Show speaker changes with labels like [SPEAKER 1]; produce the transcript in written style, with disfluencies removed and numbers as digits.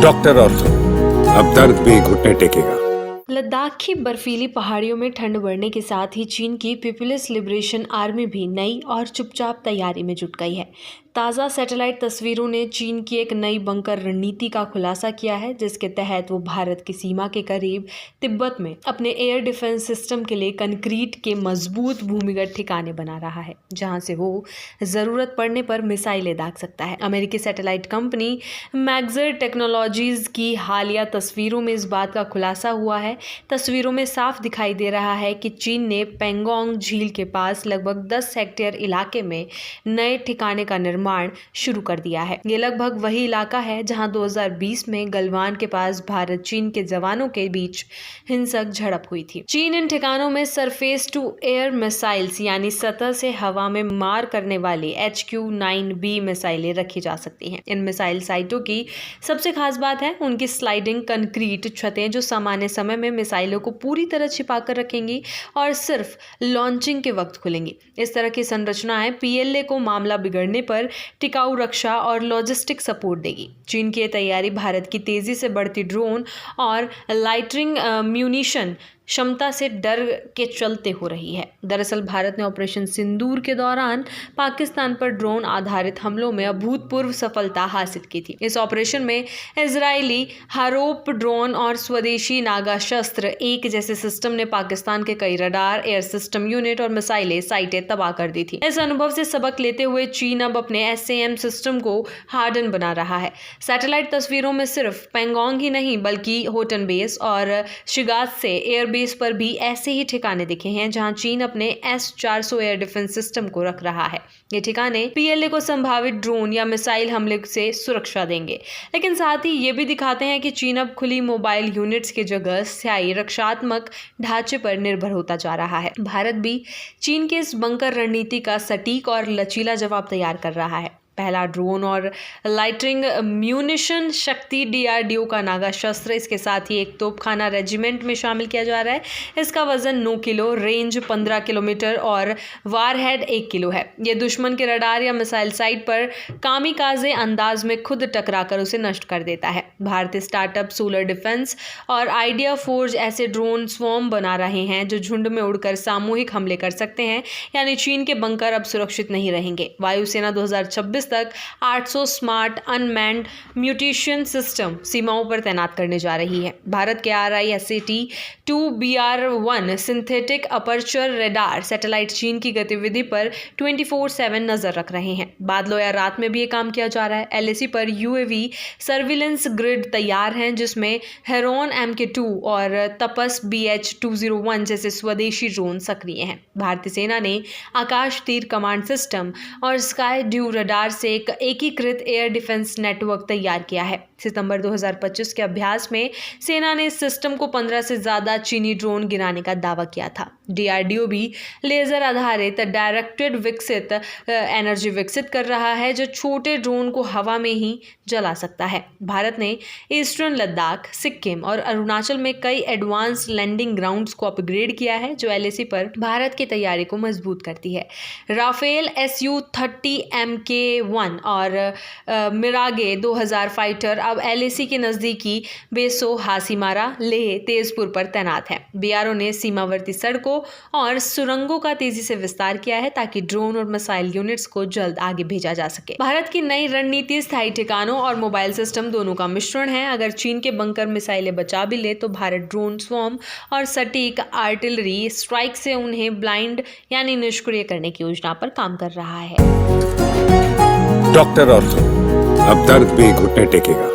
[SPEAKER 1] Doctor ortho, अब दर्द भी घुटने टेकेगा।
[SPEAKER 2] लद्दाख की बर्फीली पहाड़ियों में ठंड बढ़ने के साथ ही चीन की पीपुल्स लिबरेशन आर्मी भी नई और चुपचाप तैयारी में जुट गई है। ताज़ा सैटेलाइट तस्वीरों ने चीन की एक नई बंकर रणनीति का खुलासा किया है, जिसके तहत वो भारत की सीमा के करीब तिब्बत में अपने एयर डिफेंस सिस्टम के लिए कंक्रीट के मजबूत भूमिगत ठिकाने बना रहा है, जहां से वो ज़रूरत पड़ने पर मिसाइलें दाग सकता है। अमेरिकी सैटेलाइट कंपनी मैक्सर टेक्नोलॉजीज की हालिया तस्वीरों में इस बात का खुलासा हुआ है। तस्वीरों में साफ दिखाई दे रहा है कि चीन ने पेंगोंग झील के पास लगभग 10 हेक्टेयर इलाके में नए ठिकाने का निर्माण शुरू कर दिया है। ये लगभग वही इलाका है जहां 2020 में गलवान के पास भारत चीन के जवानों के बीच हिंसक झड़प हुई थी। चीन इन ठिकानों में सरफेस टू एयर मिसाइल्स यानी सतह से हवा में मार करने वाली HQ-9B मिसाइलें रखी जा सकती हैं। इन मिसाइल साइटों की सबसे खास बात है उनकी स्लाइडिंग कंक्रीट छतें, जो सामान्य समय में मिसाइलों को पूरी तरह छिपा कर रखेंगी और सिर्फ लॉन्चिंग के वक्त खुलेंगी। इस तरह की संरचनाएं PLA को मामला बिगड़ने पर टिकाऊ रक्षा और लॉजिस्टिक सपोर्ट देगी। चीन की यह तैयारी भारत की तेजी से बढ़ती ड्रोन और लाइटरिंग म्यूनिशन क्षमता से डर के चलते हो रही है। दरअसल भारत ने ऑपरेशन सिंदूर के दौरान पाकिस्तान पर ड्रोन आधारित हमलों में अभूतपूर्व सफलता हासिल की थी। इस ऑपरेशन में इजरायली हारोप ड्रोन और स्वदेशी नागा शस्त्र एक जैसे सिस्टम ने पाकिस्तान के कई रडार, एयर सिस्टम यूनिट और मिसाइलें साइटें तबाह कर दी थी। इस अनुभव से सबक लेते हुए चीन अब अपने SAM सिस्टम को हार्डन बना रहा है। सैटेलाइट तस्वीरों में सिर्फ पेंगोंग ही नहीं बल्कि होटन बेस और शिगात से एयर बेस पर भी ऐसे ही ठिकाने दिखे हैं, जहां चीन अपने S-400 एयर डिफेंस सिस्टम को रख रहा है। ये ठिकाने PLA को संभावित ड्रोन या मिसाइल हमले से सुरक्षा देंगे, लेकिन साथ ही ये भी दिखाते हैं कि चीन अब खुली मोबाइल यूनिट्स की जगह स्थायी रक्षात्मक ढांचे पर निर्भर होता जा रहा है। भारत भी चीन के इस बंकर रणनीति का सटीक और लचीला जवाब तैयार कर रहा है। पहला ड्रोन और लाइटरिंग म्यूनिशन शक्ति DRDO का नागा शस्त्र, इसके साथ ही एक तोपखाना रेजिमेंट में शामिल किया जा रहा है। इसका वजन 9 किलो, रेंज 15 किलोमीटर और वारहेड 1 किलो है। ये दुश्मन के रडार या मिसाइल साइट पर कामिकाजे अंदाज में खुद टकराकर उसे नष्ट कर देता है। भारतीय स्टार्टअप सोलर डिफेंस और आइडिया फोर्ज ऐसे ड्रोन स्वॉर्म बना रहे हैं जो झुंड में उड़कर सामूहिक हमले कर सकते हैं, यानी चीन के बंकर अब सुरक्षित नहीं रहेंगे। वायुसेना 2026 तक 800 स्मार्ट अनमैन्ड म्यूटेशन सिस्टम सीमाओं पर तैनात करने जा रही है। भारत के RISAT-2BR-1 synthetic aperture radar satellite चीन की गतिविधि पर 24/7 नजर रख रहे हैं। बादलों या रात में भी ये काम किया जा रहा है। LAC पर UAV सर्विलेंस ग्रिड तैयार हैं, जिसमें हेरोन MK2 और तपस BH-201 जैसे स्वदेशी ड्रोन सक्रिय हैं। भारतीय सेना ने आकाश तीर कमांड सिस्टम और स्काई ड्यू रडार से एक एकीकृत एयर डिफेंस नेटवर्क तैयार किया है। सितंबर 2025 के अभ्यास में सेना ने इस सिस्टम को 15 से ज्यादा चीनी ड्रोन गिराने का दावा किया था। DRDO भी लेजर आधारित डायरेक्टेड एनर्जी विकसित कर रहा है, जो छोटे ड्रोन को हवा में ही जला सकता है। भारत ने ईस्टर्न लद्दाख, सिक्किम और अरुणाचल में कई एडवांस लैंडिंग ग्राउंड्स को अपग्रेड किया है, जो LAC पर भारत की तैयारी को मजबूत करती है। राफेल Su-30 MK1 और मिरागे 2000 फाइटर अब LAC के नजदीकी बेसो, हासीमारा, लेह, तेजपुर पर तैनात है। BRO ने सीमावर्ती सड़कों और सुरंगों का तेजी से विस्तार किया है, ताकि ड्रोन और मिसाइल यूनिट्स को जल्द आगे भेजा जा सके। भारत की नई रणनीति स्थायी ठिकानों और मोबाइल सिस्टम दोनों का मिश्रण है। अगर चीन के बंकर मिसाइलें बचा भी ले, तो भारत ड्रोन स्वॉर्म और सटीक आर्टिलरी स्ट्राइक से उन्हें ब्लाइंड यानी निष्क्रिय करने की योजना पर काम कर रहा है।
[SPEAKER 1] डॉक्टर ऑर्थो, अब दर्द भी घुटने टेकेगा।